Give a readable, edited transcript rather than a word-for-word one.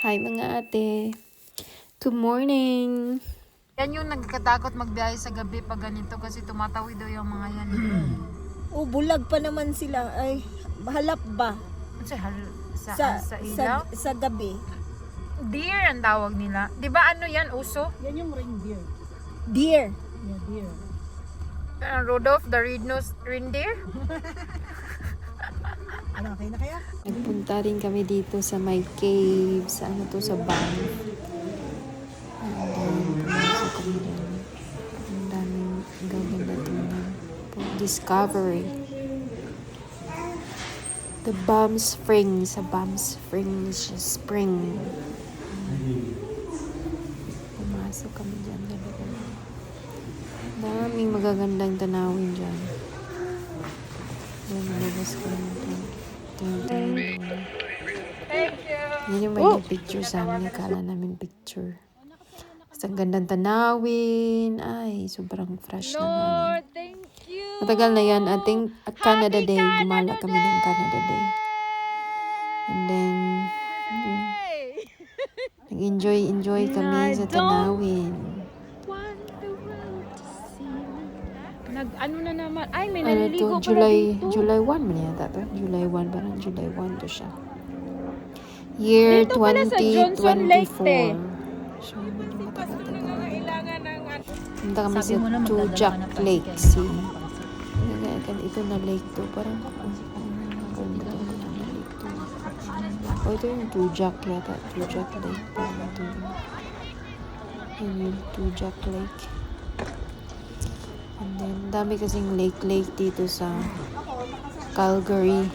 Hi mga ate. Good morning. Yan yung nagkatakot magbiyahe sa gabi pag ganito kasi tumatawid daw yung mga yan. Oh, bulag pa naman sila. Ay, halap ba? Sa ilaw? Sa gabi. Deer ang tawag nila. Di ba ano yan, uso? Yan yung reindeer. Deer. Yeah, deer. Rudolph the Red-Nosed Reindeer? Ano, okay na kaya? Nagpunta rin kami dito sa may cave, sa ano to, sa Banff. And then, pumasok kami dyan. Ang daming gaganda tingnan. Discovery. The Banff Springs, sa Banff Springs Spring. Pumasok kami dyan. Daming magagandang tanawin dyan. Then, lumabas kami dyan. Thank you. Yun yung may picture sa amin. Nakala namin picture. Basta ang gandang tanawin. Ay, sobrang fresh ng hangin. Thank you. Matagal na yan. I think Canada Day. Gumala kami ng Canada Day. And then, yun. Nag-enjoy kami sa tanawin. Ano na naman? Ay, may Ano naliligo to? pala dito. July 1 man yata to. July 1 parang July 1 to siya. Year Dito pala sa Johnson Lake, 2024. te. So, medyo matagal-tagal. Kailangan ng Punta kami Sabi sa mo na Tujak magdadala ka na Lake. pa. See? Ito na lake to. Parang ganda na lake to. Oh, ito yung Tujak yata. Tujak Lake. Parang ito yun yung Tujak Lake. And then, dami kasing lake dito sa Calgary.